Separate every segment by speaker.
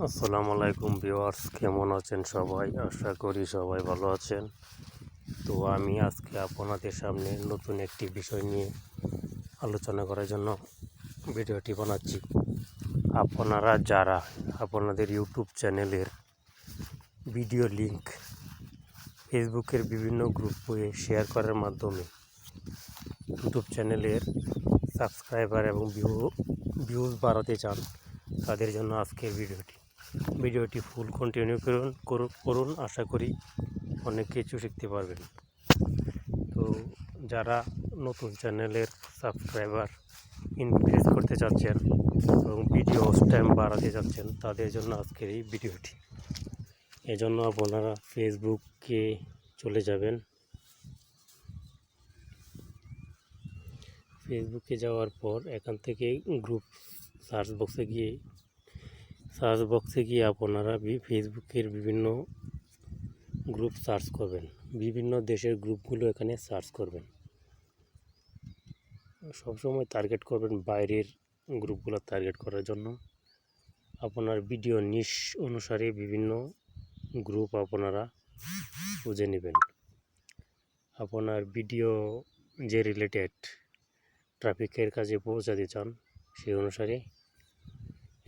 Speaker 1: আসসালামু আলাইকুম ভিউয়ার্স, কেমন আছেন সবাই? আশা করি সবাই ভালো আছেন। তো আমি আজকে আপনাদের সামনে নতুন একটি বিষয় নিয়ে আলোচনা করার জন্য ভিডিওটি বানাচ্ছি। আপনারা যারা আপনাদের ইউটিউব চ্যানেলের ভিডিও লিংক ফেসবুকের বিভিন্ন গ্রুপে শেয়ার করার মাধ্যমে ইউটিউব চ্যানেলের সাবস্ক্রাইবার এবং ভিউজ বাড়াতে চান, তাদের জন্য আজকের ভিডিওটি ফুল কন্টিনিউ করুন। আশা করি অনেক কিছু শিখতে পারবেন। তো যারা নতুন চ্যানেলের সাবস্ক্রাইবার ইনক্রিজ করতে চাচ্ছেন এবং ভিডিও টাইম বাড়াতে চাচ্ছেন, তাদের জন্য আজকের এই ভিডিওটি। এজন্য আপনারা ফেসবুকে চলে যাবেন। ফেসবুকে যাওয়ার পর এখান থেকে গ্রুপ সার্চ বক্সে গিয়ে আপনারা ফেসবুকের বিভিন্ন গ্রুপ সার্চ করবেন। বিভিন্ন দেশের গ্রুপগুলো এখানে সার্চ করবেন। সবসময় টার্গেট করবেন বাইরের গ্রুপগুলো টার্গেট করার জন্য। আপনার ভিডিও নিশ অনুসারে বিভিন্ন গ্রুপ আপনারা খুঁজে নেবেন। আপনার ভিডিও যে রিলেটেড ট্রাফিকের কাজে পৌঁছাতে চান, সেই অনুসারে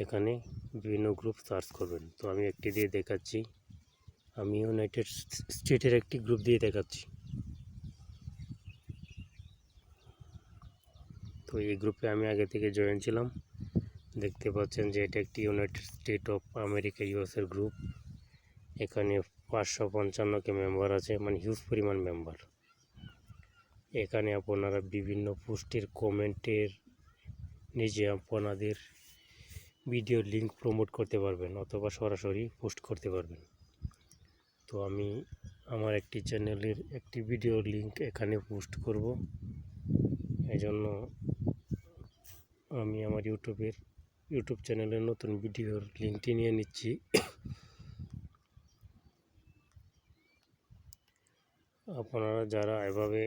Speaker 1: এখানে বিভিন্ন গ্রুপ সার্চ করবেন। তো আমি একটি দিয়ে দেখাচ্ছি। আমি ইউনাইটেড স্টেটের একটি গ্রুপ দিয়ে দেখাচ্ছি। তো এই গ্রুপে আমি আগে থেকে জয়েন ছিলাম। দেখতে পাচ্ছেন যে এটা একটি ইউনাইটেড স্টেট অফ আমেরিকা ইউএসের গ্রুপ। এখানে 555কে মেম্বার আছে, মানে হিউজ পরিমাণ মেম্বার। এখানে আপনারা বিভিন্ন পোস্টের কমেন্টের নিজে আপনাদের ভিডিও লিঙ্ক প্রমোট করতে পারবেন অথবা সরাসরি পোস্ট করতে পারবেন। তো আমি আমার একটি চ্যানেলের একটি ভিডিও লিঙ্ক এখানে পোস্ট করব। এজন্য আমি আমার ইউটিউব চ্যানেলের নতুন ভিডিওর লিঙ্কটি নিয়ে নিচ্ছি। আপনারা যারা এভাবে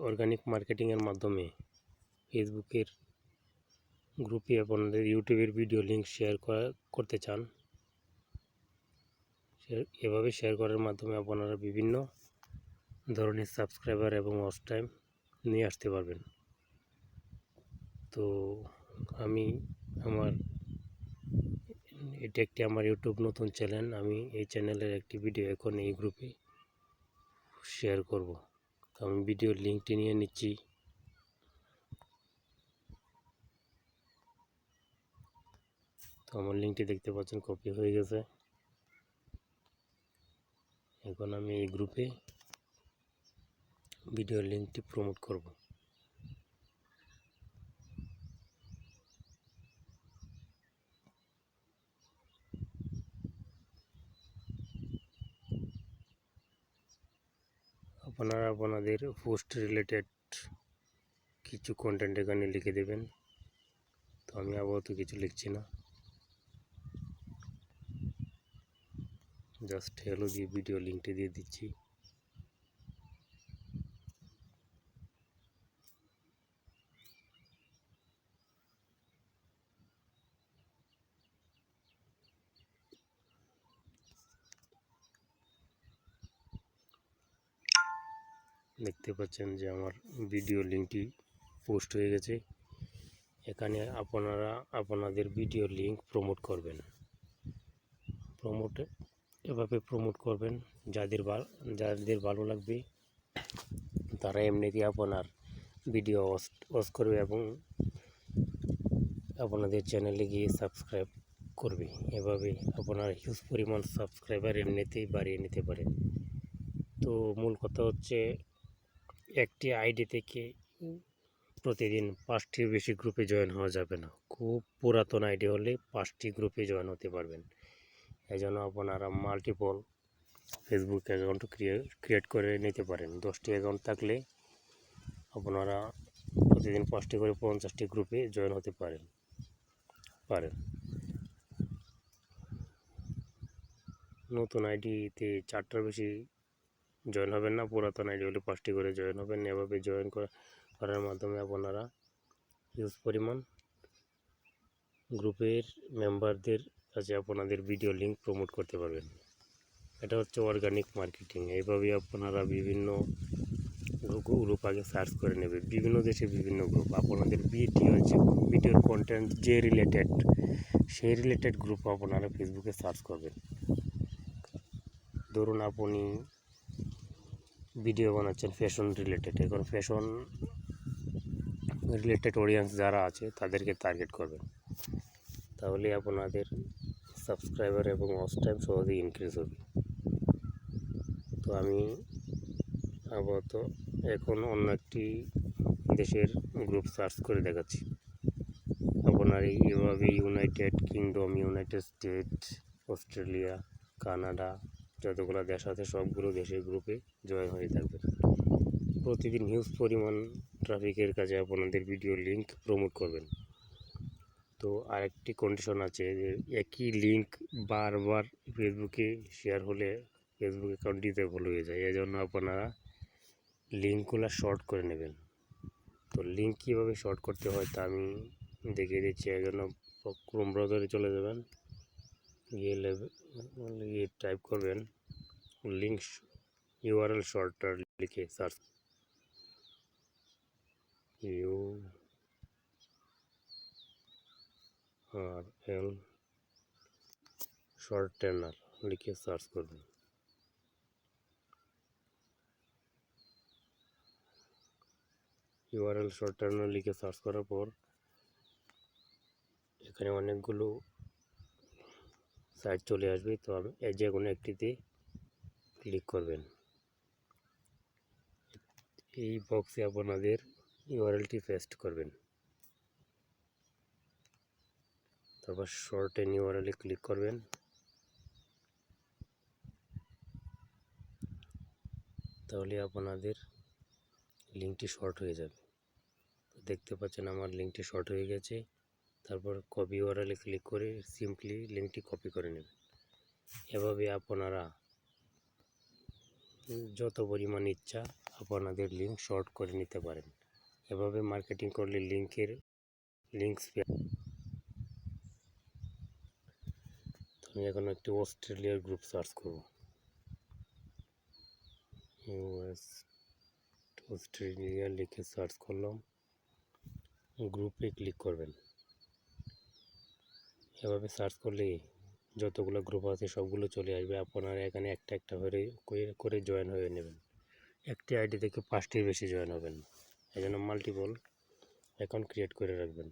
Speaker 1: অর্গানিক মার্কেটিংয়ের মাধ্যমে ফেসবুকের গ্রুপে আপনাদের ইউটিউবের ভিডিও লিঙ্ক শেয়ার করতে চান, এভাবে শেয়ার করার মাধ্যমে আপনারা বিভিন্ন ধরনের সাবস্ক্রাইবার এবং ওয়াচ টাইম নিয়ে আসতে পারবেন। তো আমি এটা একটি আমার ইউটিউব নতুন চ্যানেল। আমি এই চ্যানেলের একটি ভিডিও এখন এই গ্রুপে শেয়ার করব। তো আমি ভিডিওর লিঙ্কটি নিয়ে নিচ্ছি। তো আমার লিঙ্কটি দেখতে পাচ্ছেন কপি হয়ে গেছে। এখন আমি এই গ্রুপে ভিডিওর লিঙ্কটি প্রমোট করব। আপনারা আপনাদের পোস্ট রিলেটেড কিছু কন্টেন্ট এখানে লিখে দেবেন। তো আমি আপাতত কিছু লিখছি না, জাস্ট হ্যালো দিয়ে ভিডিও লিঙ্কটি দিয়ে দিচ্ছি। দেখতে পাচ্ছেন যে আমার ভিডিও লিঙ্কটি পোস্ট হয়ে গেছে। এখানে আপনারা আপনাদের ভিডিও লিঙ্ক প্রমোট করবেন। এভাবে প্রমোট করবেন। যাদের ভালো লাগবে তারা এমনিতেই আপনার ভিডিও ওয়াচ করবে এবং আপনাদের চ্যানেলে গিয়ে সাবস্ক্রাইব করবে। এভাবে আপনার হিউজ পরিমাণ সাবস্ক্রাইবার এমনিতেই বাড়িয়ে নিতে পারে। তো মূল কথা হচ্ছে, একটি আইডি থেকে প্রতিদিন 5টির বেশি গ্রুপে জয়েন হওয়া যাবে না। খুব পুরাতন আইডি হলে 5টি গ্রুপে জয়েন হতে পারবেন। এই জন্য আপনারা মাল্টিপল ফেসবুক অ্যাকাউন্ট ক্রিয়েট করে নিতে পারেন। 10টি অ্যাকাউন্ট থাকলে আপনারা প্রতিদিন 5টি করে 50টি গ্রুপে জয়েন হতে পারেন। নতুন আইডিতে 4টার বেশি জয়েন হবেন না। পুরাতন আইডি হলে 5টি করে জয়েন হবেন। এভাবে জয়েন করার মাধ্যমে আপনারা হিউজ পরিমাণ গ্রুপের মেম্বারদের কাছে আপনাদের ভিডিও লিঙ্ক প্রমোট করতে পারবেন। এটা হচ্ছে অর্গানিক মার্কেটিং। এইভাবে আপনারা বিভিন্ন গ্রুপ আগে সার্চ করে নেবেন, বিভিন্ন দেশে বিভিন্ন গ্রুপ। আপনাদের ভিডিওর কন্টেন্ট যে রিলেটেড, সেই রিলেটেড গ্রুপ আপনারা ফেসবুকে সার্চ করবেন। ধরুন আপনি ভিডিও বানাচ্ছেন ফ্যাশন রিলেটেড, এখন ফ্যাশন রিলেটেড অডিয়েন্স যারা আছে তাদেরকে টার্গেট করবেন, তাহলে আপনাদের সাবস্ক্রাইবার এবং ওয়াচ টাইম সহজেই ইনক্রিজ হবে। তো আমি আপাতত এখন অন্য একটি দেশের গ্রুপ সার্চ করে দেখাচ্ছি। আপনার এইভাবে United kingdom, United state, Australia, Canada, যতগুলো দেশ আছে সবগুলো দেশের গ্রুপে জয়েন হয়ে থাকবে। প্রতিদিন হিউজ পরিমাণ ট্রাফিকের কাছে আপনাদের ভিডিও লিঙ্ক প্রমোট করবেন। তো আরেকটি কন্ডিশন আছে যে একই লিঙ্ক বারবার ফেসবুকে শেয়ার হলে ফেসবুক অ্যাকাউন্ট ডিসেবল হয়ে যায়। এজন্য আপনারা লিঙ্কগুলো শর্ট করে নেবেন। তো লিঙ্ক কীভাবে শর্ট করতে হয় তা আমি দেখিয়ে দিচ্ছি। এই জন্য ক্রোম ব্রাউজারে চলে যাবেন, গিয়ে টাইপ করবেন লিঙ্ক ইউআরএল শর্টার লিখে সার্চ ইউআরএল শর্টেনার লিখে সার্চ করবেন। ইউআরএল শর্টেনার লিখে সার্চ করার পর এখানে অনেকগুলো সাইট চলে আসবে। তো আমি যে কোনো একটিতে ক্লিক করবেন। এই বক্সে আপনাদের ইউআরএলটি পেস্ট করবেন, তারপর শর্টেন ইউআরএলে ক্লিক করবেন। তাহলে আপনাদের লিঙ্কটি শর্ট হয়ে যাবে। তো দেখতে পাচ্ছেন আমার লিঙ্কটি শর্ট হয়ে গেছে। তারপর কপি ইউআরএলে ক্লিক করে সিম্পলি লিঙ্কটি কপি করে নেবেন। এভাবে আপনারা যত পরিমাণ ইচ্ছা আপনাদের লিঙ্ক শর্ট করে নিতে পারেন। এভাবে মার্কেটিং করলে লিঙ্কস আমি এখন একটি অস্ট্রেলিয়ার গ্রুপ সার্চ করব। অস্ট্রেলিয়া লিখে সার্চ করলাম, গ্রুপে ক্লিক করবেন। এভাবে সার্চ করলে যতগুলো গ্রুপ আছে সবগুলো চলে আসবে। আপনারা এখানে একটা একটা করে জয়েন হয়ে নেবেন। একটি আইডি থেকে 5টির বেশি জয়েন হবেন, এই জন্য মাল্টিপল অ্যাকাউন্ট ক্রিয়েট করে রাখবেন।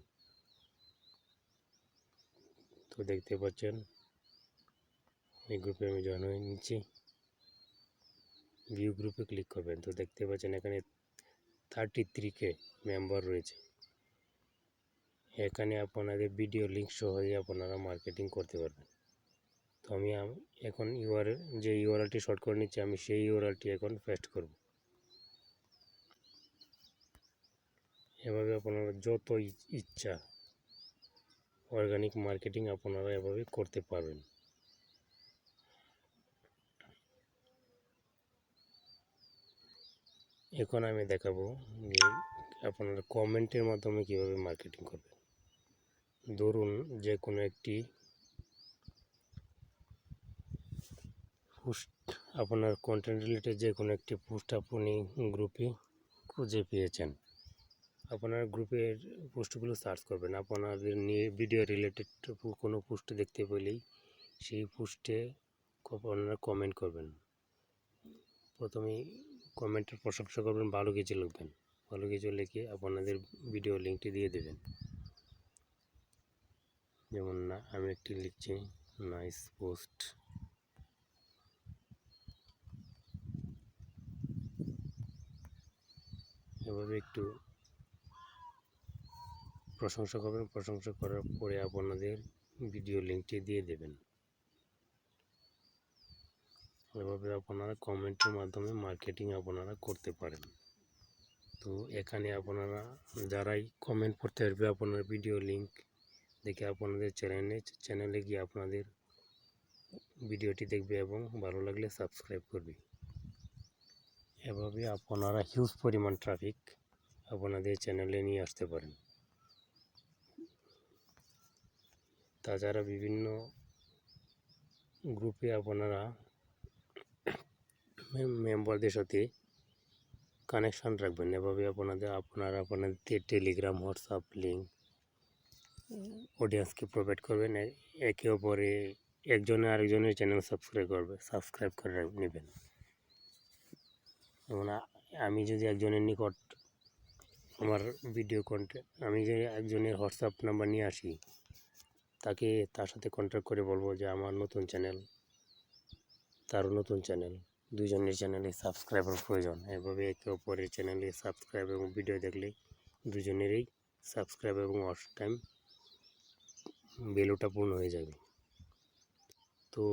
Speaker 1: তো দেখতে পাচ্ছেন এই গ্রুপে আমি জয়েন হয়ে নিচ্ছি। ভিউ গ্রুপে ক্লিক করবেন। তো দেখতে পাচ্ছেন এখানে 33K মেম্বার রয়েছে। এখানে আপনাদের ভিডিও লিঙ্ক সহজে আপনারা মার্কেটিং করতে পারবেন। তো আমি এখন যে ইউআরএলটি শর্ট করে নিচ্ছি, আমি সেই ইউআরএলটি এখন পেস্ট করব। এভাবে আপনারা যত ইচ্ছা অর্গানিক মার্কেটিং আপনারা এভাবে করতে পারবেন। এখন আমি দেখাবো যে আপনারা কমেন্টের মাধ্যমে কিভাবে মার্কেটিং করবেন। ধরুন যে কোনো একটি পোস্ট, আপনার কন্টেন্ট রিলেটেড যে কোনো একটি পোস্ট আপনি গ্রুপে খুঁজে পেয়েছেন। আপনার গ্রুপের পোস্টগুলো সার্চ করবেন। আপনাদের নিয়ে ভিডিও রিলেটেড কোনো পোস্ট দেখতে পেলেই সেই পোস্টে আপনারা কমেন্ট করবেন। প্রথমেই কমেন্টের প্রশংসা করবেন, ভালো কিছু লিখবেন। ভালো কিছু লিখে আপনাদের ভিডিও লিঙ্কটি দিয়ে দেবেন। যেমন আমি একটি লিখছি, নাইস পোস্ট। এভাবে একটু প্রশংসা করবেন। প্রশংসা করার পরে আপনাদের ভিডিও লিঙ্কটি দিয়ে দেবেন। এভাবে আপনারা কমেন্টের মাধ্যমে মার্কেটিং আপনারা করতে পারেন। তো এখানে আপনারা যারাই কমেন্ট করতে আসবে আপনার ভিডিও লিঙ্ক দেখে আপনাদের চ্যানেলে গিয়ে আপনাদের ভিডিওটি দেখবে এবং ভালো লাগলে সাবস্ক্রাইব করবে। এভাবে আপনারা হিউজ পরিমাণ ট্রাফিক আপনাদের চ্যানেলে নিয়ে আসতে পারেন। তাছাড়া বিভিন্ন গ্রুপে আপনারা মেম্বারদের সাথে কানেকশান রাখবেন। এভাবে আপনারা আপনাদের টেলিগ্রাম, হোয়াটসঅ্যাপ লিঙ্ক অডিয়েন্সকে প্রোভাইড করবেন। একে অপরে একজনে আরেকজনের চ্যানেল সাবস্ক্রাইব করে নেবেন। যেমন আমি যদি একজনের নিকট আমার ভিডিও কন্টেন্ট, আমি যে একজনের হোয়াটসঅ্যাপ নাম্বার নিয়ে আসি, তার সাথে কন্ট্যাক্ট করে বলবো যে আমার নতুন চ্যানেল, তারও নতুন চ্যানেল, দুজনের চ্যানেলে সাবস্ক্রাইবার প্রয়োজন। এভাবে একে অপরের চ্যানেলে সাবস্ক্রাইব এবং ভিডিও দেখলে দুজনেরই সাবস্ক্রাইব এবং ওয়াচ টাইম ভ্যালুটা পূর্ণ হয়ে যাবে। তো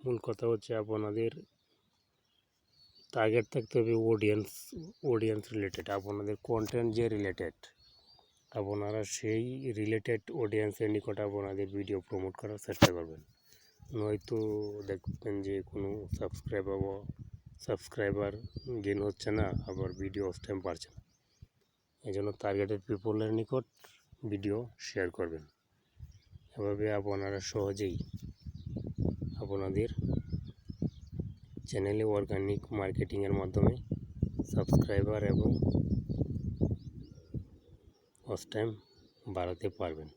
Speaker 1: মূল কথা হচ্ছে আপনাদের টার্গেট থাকতে হবে অডিয়েন্স রিলেটেড। আপনাদের কন্টেন্ট যে রিলেটেড, আপনারা সেই রিলেটেড অডিয়েন্সের নিকট আপনাদের ভিডিও প্রমোট করার চেষ্টা করবেন। নয়তো দেখবেন যে কোনো সাবস্ক্রাইবার গেইন হচ্ছে না, আবার ভিডিও ওয়াচ টাইম বাড়ছে না। এই জন্য টার্গেটেড পিপলের নিকট ভিডিও শেয়ার করবেন। এভাবে আপনারা সহজেই আপনাদের চ্যানেলে অর্গানিক মার্কেটিংয়ের মাধ্যমে সাবস্ক্রাইবার এবং ওয়াচ টাইম বাড়াতে পারবেন।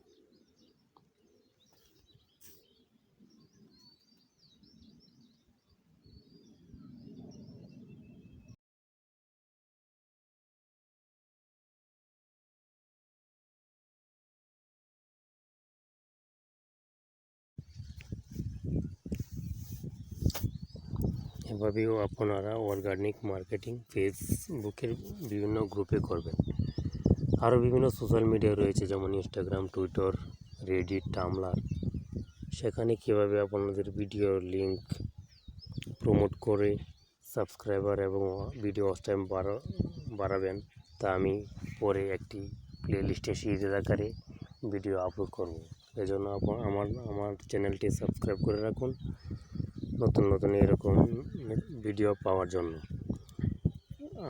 Speaker 1: এভাবেও আপনারা অর্গানিক মার্কেটিং ফেসবুকের বিভিন্ন গ্রুপে করবেন। আরও বিভিন্ন সোশ্যাল মিডিয়া রয়েছে, যেমন ইনস্টাগ্রাম, টুইটার, রেডিট, টামলার। সেখানে কীভাবে আপনাদের ভিডিও লিঙ্ক প্রমোট করে সাবস্ক্রাইবার এবং ভিডিও ওয়াচ টাইম বাড়াবেন, তা আমি পরে একটি প্লেলিস্টে সিরিজ আকারে ভিডিও আপলোড করব। এজন্য আমার চ্যানেলটি সাবস্ক্রাইব করে রাখুন নতুন এরকম ভিডিও পাওয়ার জন্য।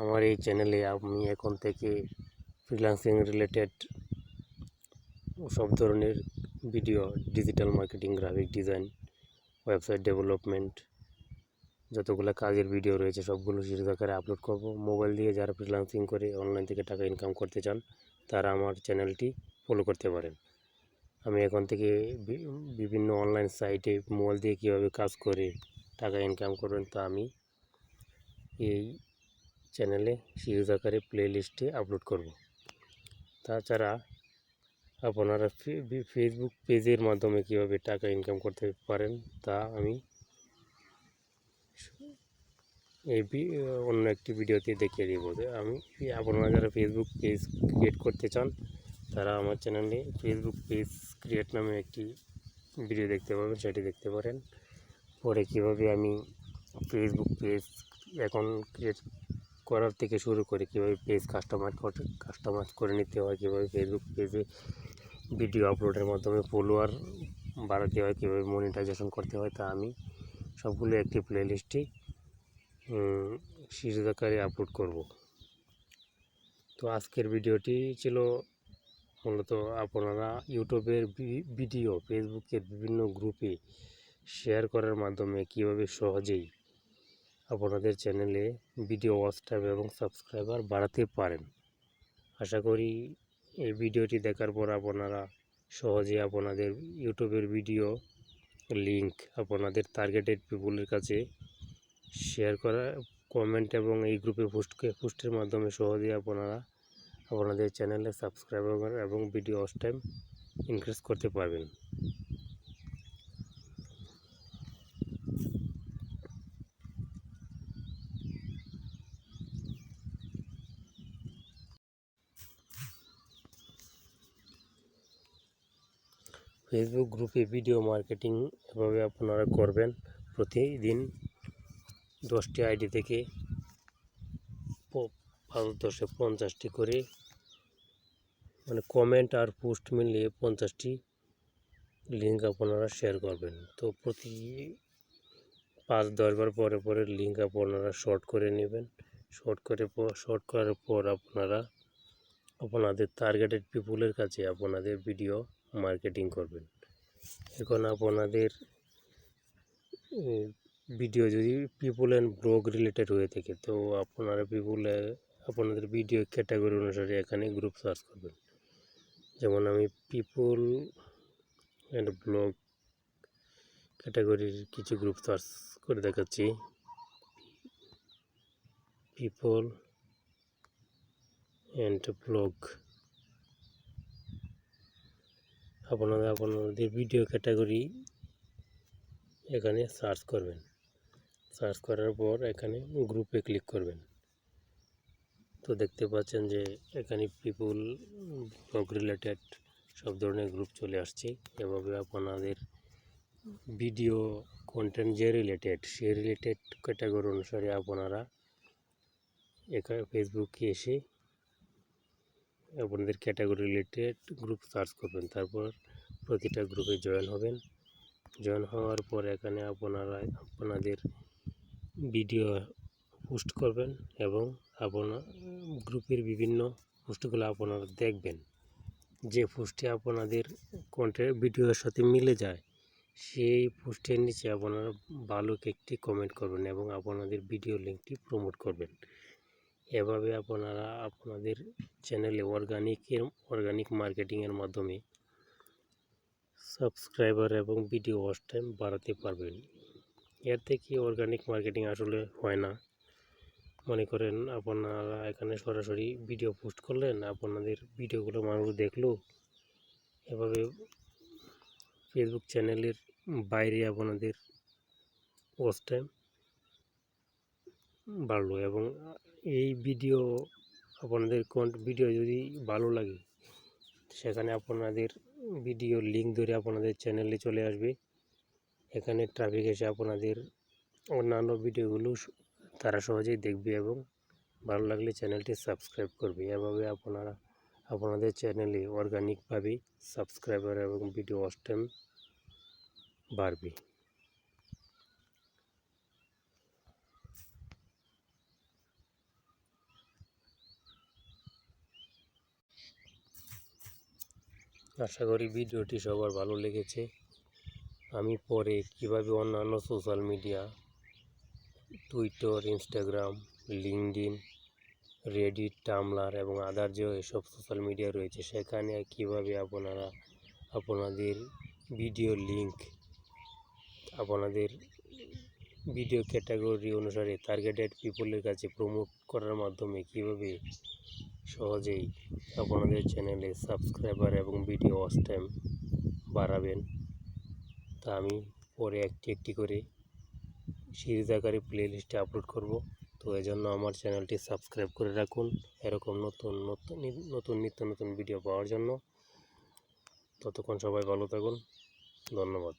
Speaker 1: আমার এই চ্যানেলে আমি এখন থেকে ফ্রিল্যান্সিং রিলেটেড সব ধরনের video, digital marketing, graphic design, website development, যতগুলো কাজের ভিডিও রয়েছে সবগুলো সিরিজ আকারে আপলোড করব। মোবাইল দিয়ে যারা ফ্রিল্যান্সিং করে অনলাইন থেকে টাকা ইনকাম করতে চান, তারা আমার চ্যানেলটি ফলো করতে পারেন। আমি এখন থেকে বিভিন্ন অনলাইন সাইটে মোবাইল দিয়ে কীভাবে কাজ করে টাকা ইনকাম করবেন, তা আমি এই চ্যানেলে সিরিজ আকারে প্লেলিস্টে আপলোড করব। তাছাড়া আপনারা ফেসবুক পেজের মাধ্যমে কীভাবে টাকা ইনকাম করতে পারেন, তা আমি এই অন্য একটি ভিডিওতে দেখিয়ে দেবো। আপনারা যারা ফেসবুক পেজ ক্রিয়েট করতে চান, তারা আমার চ্যানেলে ফেসবুক পেজ ক্রিয়েট নামে একটি ভিডিও দেখতে পাবেন, সেটি দেখতে পারেন। পরে কীভাবে আমি ফেসবুক পেজ এখন ক্রিয়েট করার থেকে শুরু করে কীভাবে পেজ কাস্টমাইজ করে নিতে হয়, কীভাবে ফেসবুক পেজে ভিডিও আপলোডের মাধ্যমে ফলোয়ার বাড়াতে হয়, কীভাবে মনিটাইজেশন করতে হয়, তা আমি সবগুলো একটি প্লেলিস্টে সিরিজ আকারে আপলোড করব। তো আজকের ভিডিওটি ছিল মূলত আপনারা ইউটিউবের ভিডিও ফেসবুকের বিভিন্ন গ্রুপে শেয়ার করার মাধ্যমে কীভাবে সহজেই আপনাদের চ্যানেলে ভিডিও ওয়াচ টাইম এবং সাবস্ক্রাইবার বাড়াতে পারেন। আশা করি এই ভিডিওটি দেখার পর আপনারা সহজে আপনাদের ইউটিউবের ভিডিও লিঙ্ক আপনাদের টার্গেটেড পিপলের কাছে শেয়ার করা, কমেন্ট এবং এই গ্রুপে পোস্টের মাধ্যমে সহজেই আপনারা আপনাদের চ্যানেলে সাবস্ক্রাইবার এবং ভিডিও ওয়াচ টাইম ইনক্রিজ করতে পারবেন। ফেসবুক গ্রুপে ভিডিও মার্কেটিং এভাবে আপনারা করবেন। প্রতিদিন 10টি আইডি থেকে 10-এ 50টি করে, মানে কমেন্ট আর পোস্ট মিলিয়ে 50টি লিঙ্ক আপনারা শেয়ার করবেন। তো প্রতি 5-10 বার পরে লিঙ্ক আপনারা শর্ট করে নেবেন। শর্ট করার পর আপনারা আপনাদের টার্গেটেড পিপুলের কাছে আপনাদের ভিডিও মার্কেটিং করবেন। এখন আপনাদের ভিডিও যদি পিপল অ্যান্ড ব্লগ রিলেটেড হয়ে থাকে, তো আপনারা আপনাদের ভিডিও ক্যাটাগরি অনুসারে এখানে গ্রুপ সার্চ করবেন। যেমন আমি পিপল অ্যান্ড ব্লগ ক্যাটাগরির কিছু গ্রুপ সার্চ করে দেখাচ্ছি। পিপল অ্যান্ড ব্লগ, আপনাদের ভিডিও ক্যাটাগরি এখানে সার্চ করবেন। সার্চ করার পর এখানে গ্রুপে ক্লিক করবেন। তো দেখতে পাচ্ছেন যে এখানে পিপল ব্লগ রিলেটেড সব ধরনের গ্রুপ চলে আসছে। এভাবে আপনাদের ভিডিও কন্টেন্ট যে রিলেটেড, সেই রিলেটেড ক্যাটাগরি অনুসারে আপনারা এখানে ফেসবুকে এসে আপনাদের ক্যাটাগরি রিলেটেড গ্রুপ সার্চ করবেন। তারপর প্রতিটা গ্রুপে জয়েন হবেন। জয়েন হওয়ার পর এখানে আপনারা আপনাদের ভিডিও পোস্ট করবেন এবং আপনার গ্রুপের বিভিন্ন পোস্টগুলো আপনারা দেখবেন। যে পোস্টে আপনাদের কন্টেন্ট ভিডিওর সাথে মিলে যায়, সেই পোস্টের নিচে আপনারা ভালো একটি কমেন্ট করবেন এবং আপনাদের ভিডিও লিঙ্কটি প্রমোট করবেন। এভাবে আপনারা আপনাদের চ্যানেলে অর্গানিক মার্কেটিংয়ের মাধ্যমে সাবস্ক্রাইবার এবং ভিডিও ওয়াচ টাইম বাড়াতে পারবেন। এর থেকে অর্গানিক মার্কেটিং আসলে হয় না। মনে করেন আপনারা এখানে সরাসরি ভিডিও পোস্ট করলেন, আপনাদের ভিডিওগুলো মানুষ দেখলো, এভাবে ফেসবুক চ্যানেলের বাইরে আপনাদের ওয়াচ টাইম বাড়লো এবং এই আপনাদের ভিডিও যদি ভালো লাগে, সেখানে আপনাদের ভিডিও লিঙ্ক ধরে আপনাদের চ্যানেলে চলে আসবে। এখানে ট্রাফিক এসে আপনাদের অন্যান্য ভিডিওগুলো তারা সহজেই দেখবে এবং ভালো লাগলে চ্যানেলটি সাবস্ক্রাইব করবে। এভাবে আপনারা আপনাদের চ্যানেলে অর্গানিকভাবে সাবস্ক্রাইবার এবং ভিডিও ওয়াচ টাইম বাড়বে। আশা করি ভিডিওটি সবার ভালো লেগেছে। আমি পরে কিভাবে অন্যান্য social media, Twitter, Instagram, LinkedIn, Reddit, Tumblr এবং আদার যে এসব সোশ্যাল মিডিয়া রয়েছে, সেখানে কিভাবে আপনারা আপনাদের ভিডিও লিঙ্ক আপনাদের ভিডিও ক্যাটাগরি অনুসারে টার্গেটেড পিপলের কাছে প্রমোট করার মাধ্যমে কিভাবে সহজেই আপনাদের চ্যানেলে সাবস্ক্রাইবার এবং ভিডিও ওয়াচ টাইম বাড়াবেন, তা আমি পরে একটি করে সিরিজ আকারে প্লে লিস্টে আপলোড করব। তো এজন্য আমার চ্যানেলটি সাবস্ক্রাইব করে রাখুন এরকম নিত্য নতুন ভিডিও পাওয়ার জন্য। ততক্ষণ সবাই ভালো থাকুন। ধন্যবাদ।